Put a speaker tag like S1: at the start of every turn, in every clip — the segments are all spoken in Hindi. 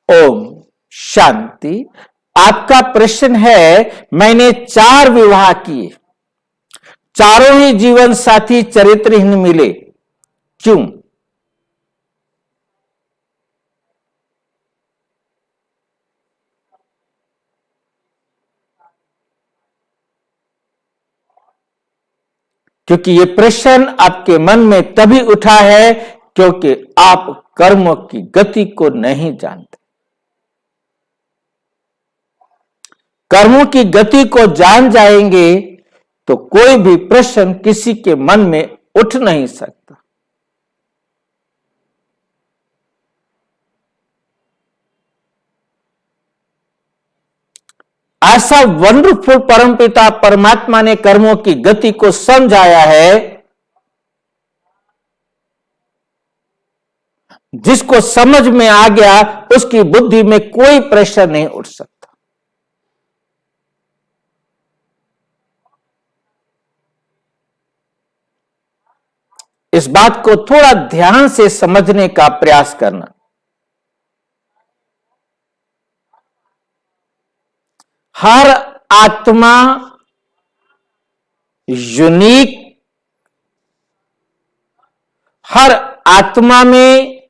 S1: ओम शांति। आपका प्रश्न है, मैंने 4 विवाह किए, चारों ही जीवन साथी चरित्रहीन मिले, क्यों? क्योंकि यह प्रश्न आपके मन में तभी उठा है क्योंकि आप कर्मों की गति को नहीं जानते। कर्मों की गति को जान जाएंगे तो कोई भी प्रश्न किसी के मन में उठ नहीं सकता। ऐसा वंडरफुल परमपिता परमात्मा ने कर्मों की गति को समझाया है, जिसको समझ में आ गया उसकी बुद्धि में कोई प्रश्न नहीं उठ सकता। इस बात को थोड़ा ध्यान से समझने का प्रयास करना। हर आत्मा यूनिक, हर आत्मा में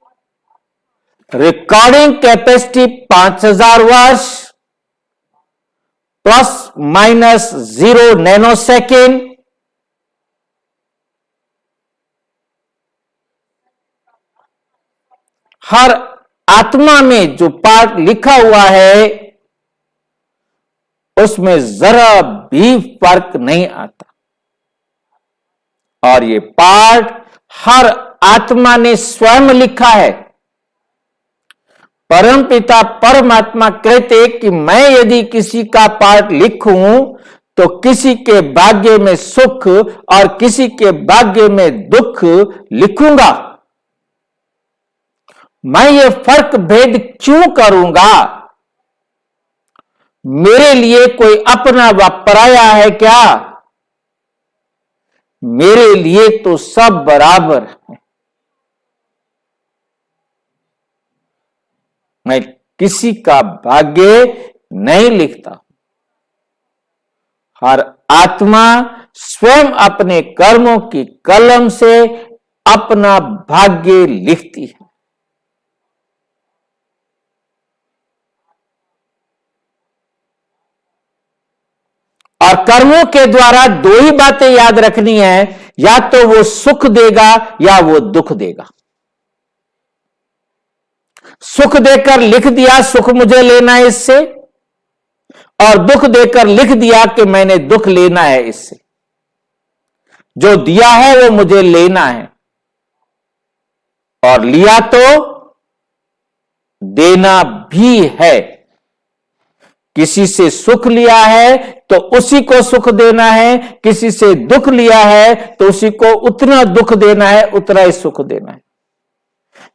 S1: रिकॉर्डिंग कैपेसिटी 5000 वर्ष प्लस माइनस 0 नैनो सेकेंड, हर आत्मा में जो पार्ट लिखा हुआ है उसमें जरा भी फर्क नहीं आता, और ये पार्ट हर आत्मा ने स्वयं लिखा है। परमपिता परमात्मा कहते कि मैं यदि किसी का पार्ट लिखूं तो किसी के भाग्य में सुख और किसी के भाग्य में दुख लिखूंगा। मैं ये फर्क भेद क्यों करूंगा? मेरे लिए कोई अपना व पराया है क्या? मेरे लिए तो सब बराबर है। मैं किसी का भाग्य नहीं लिखता। हर आत्मा स्वयं अपने कर्मों की कलम से अपना भाग्य लिखती है। और कर्मों के द्वारा 2 ही बातें याद रखनी है, या तो वो सुख देगा या वो दुख देगा। सुख देकर लिख दिया सुख मुझे लेना है इससे, और दुख देकर लिख दिया कि मैंने दुख लेना है इससे। जो दिया है वो मुझे लेना है, और लिया तो देना भी है। किसी से सुख लिया है तो उसी को सुख देना है, किसी से दुख लिया है तो उसी को उतना दुख देना है, उतना ही सुख देना है।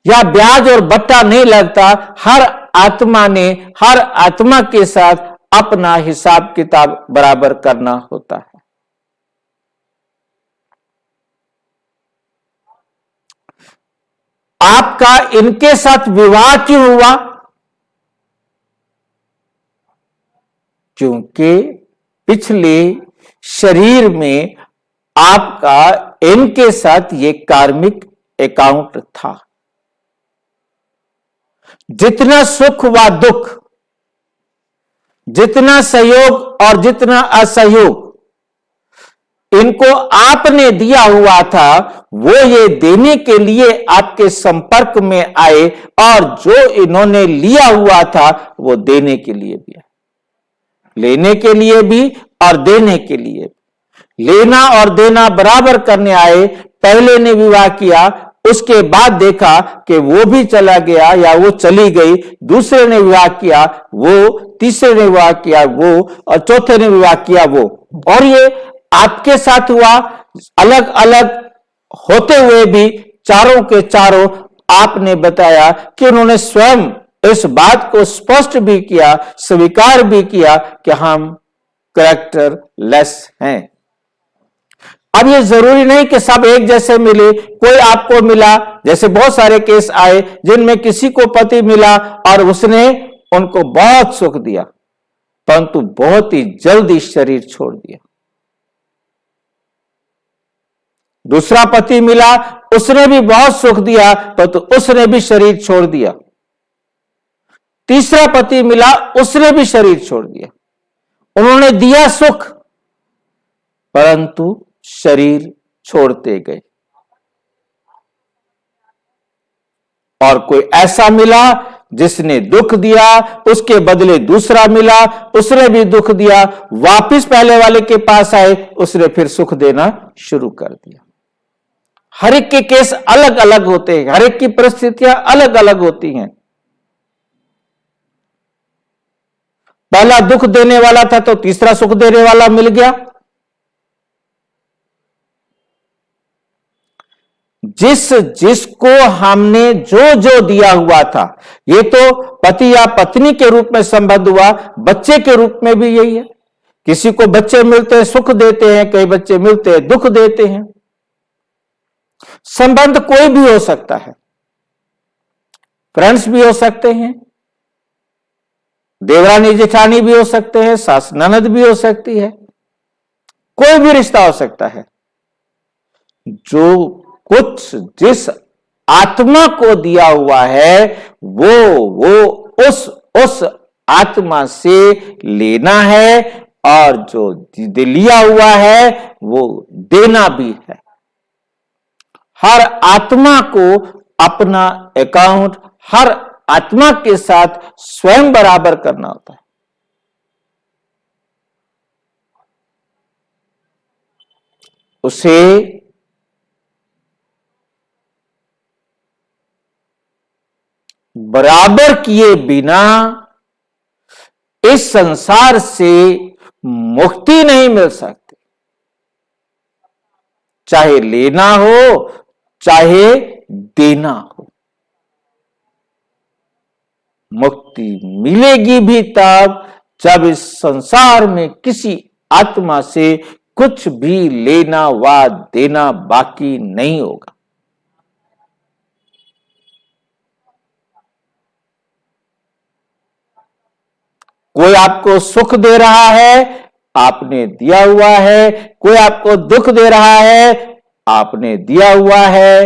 S1: या ब्याज और बट्टा नहीं लगता। हर आत्मा ने हर आत्मा के साथ अपना हिसाब किताब बराबर करना होता है। आपका इनके साथ विवाह क्यों हुआ? क्योंकि पिछले शरीर में आपका इनके साथ ये कार्मिक अकाउंट था। जितना सुख व दुख, जितना सहयोग और जितना असहयोग इनको आपने दिया हुआ था, वो ये देने के लिए आपके संपर्क में आए, और जो इन्होंने लिया हुआ था वो देने के लिए भी आए। लेने के लिए भी और देने के लिए भी। लेना और देना बराबर करने आए। पहले ने विवाह किया, उसके बाद देखा कि वो भी चला गया या वो चली गई, दूसरे ने विवाह किया वो, तीसरे ने विवाह किया वो, और चौथे ने विवाह किया वो। और ये आपके साथ हुआ। अलग अलग होते हुए भी चारों के चारों आपने बताया कि उन्होंने स्वयं इस बात को स्पष्ट भी किया, स्वीकार भी किया कि हम कैरेक्टर लेस हैं। अब ये जरूरी नहीं कि सब एक जैसे मिले, कोई आपको मिला, जैसे बहुत सारे केस आए जिनमें किसी को पति मिला और उसने उनको बहुत सुख दिया, परंतु बहुत ही जल्दी शरीर छोड़ दिया। दूसरा पति मिला, उसने भी बहुत सुख दिया, परंतु उसने भी शरीर छोड़ दिया। तीसरा पति मिला, उसने भी शरीर छोड़ दिया। उन्होंने दिया सुख, परंतु शरीर छोड़ते गए। और कोई ऐसा मिला जिसने दुख दिया, उसके बदले दूसरा मिला, उसने भी दुख दिया, वापिस पहले वाले के पास आए, उसने फिर सुख देना शुरू कर दिया। हर एक के केस अलग अलग होते हैं, हर एक की परिस्थितियां अलग अलग होती हैं। पहला दुख देने वाला था तो तीसरा सुख देने वाला मिल गया। जिसको हमने जो जो दिया हुआ था, ये तो पति या पत्नी के रूप में संबंध हुआ, बच्चे के रूप में भी यही है। किसी को बच्चे मिलते हैं सुख देते हैं, कई बच्चे मिलते हैं दुख देते हैं। संबंध कोई भी हो सकता है, फ्रेंड्स भी हो सकते हैं, देवरानी जेठानी भी हो सकते हैं, सास ननद भी हो सकती है, कोई भी रिश्ता हो सकता है। जो कुछ जिस आत्मा को दिया हुआ है वो उस आत्मा से लेना है, और जो लिया हुआ है वो देना भी है। हर आत्मा को अपना अकाउंट हर आत्मा के साथ स्वयं बराबर करना होता है। उसे बराबर किए बिना इस संसार से मुक्ति नहीं मिल सकती। चाहे लेना हो चाहे देना हो, मुक्ति मिलेगी भी तब जब इस संसार में किसी आत्मा से कुछ भी लेना व देना बाकी नहीं होगा। कोई आपको सुख दे रहा है, आपने दिया हुआ है, कोई आपको दुख दे रहा है, आपने दिया हुआ है।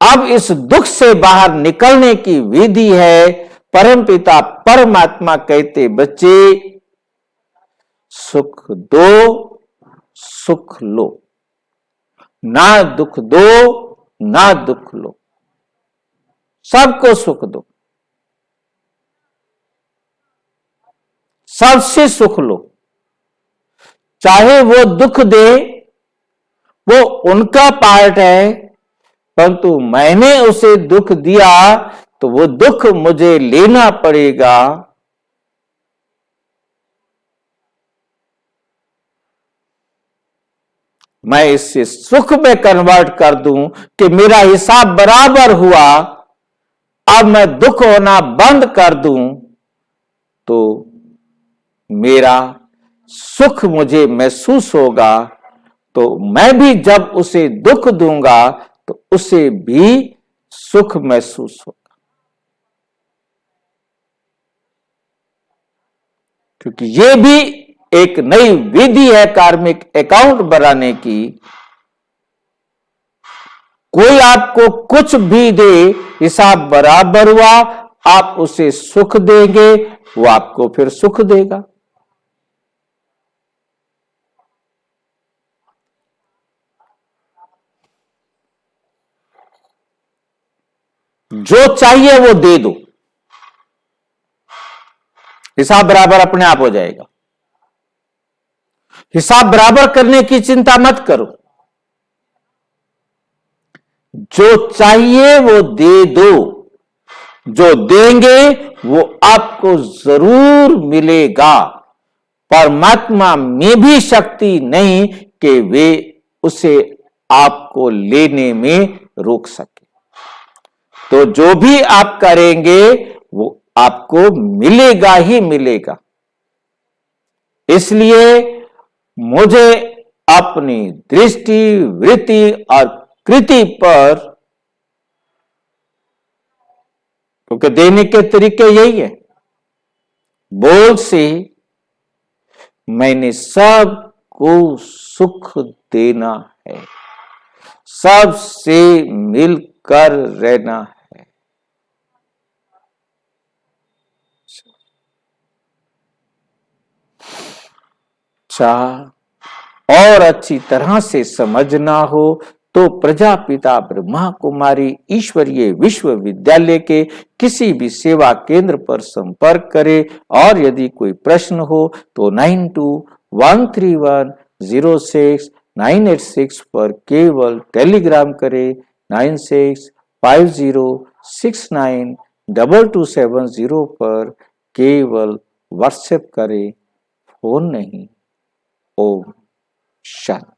S1: अब इस दुख से बाहर निकलने की विधि है। परमपिता परमात्मा कहते, बच्चे सुख दो सुख लो, ना दुख दो ना दुख लो, सबको सुख दो, सबसे सुख लो। चाहे वो दुख दे, वो उनका पार्ट है, परंतु मैंने उसे दुख दिया तो वो दुख मुझे लेना पड़ेगा। मैं इसे सुख में कन्वर्ट कर दूं कि मेरा हिसाब बराबर हुआ, अब मैं दुख होना बंद कर दूं तो मेरा सुख मुझे महसूस होगा। तो मैं भी जब उसे दुख दूंगा तो उसे भी सुख महसूस होगा, क्योंकि यह भी एक नई विधि है कार्मिक अकाउंट बनाने की। कोई आपको कुछ भी दे, हिसाब बराबर हुआ, आप उसे सुख देंगे, वो आपको फिर सुख देगा। जो चाहिए वो दे दो, हिसाब बराबर अपने आप हो जाएगा। हिसाब बराबर करने की चिंता मत करो, जो चाहिए वो दे दो, जो देंगे वो आपको जरूर मिलेगा। परमात्मा में भी शक्ति नहीं कि वे उसे आपको लेने में रोक सके। तो जो भी आप करेंगे वो आपको मिलेगा ही मिलेगा। इसलिए मुझे अपनी दृष्टि, वृत्ति और कृति पर, क्योंकि देने के तरीके यही है, बोल से मैंने सबको सुख देना है, सबसे मिलकर रहना है। और अच्छी तरह से समझना हो तो प्रजापिता ब्रह्मा कुमारी ईश्वरीय विश्वविद्यालय के किसी भी सेवा केंद्र पर संपर्क करें, और यदि कोई प्रश्न हो तो 9213106986 पर केवल टेलीग्राम करें। 9650692270 पर केवल व्हाट्सएप करें, फोन नहीं। ओम शांति।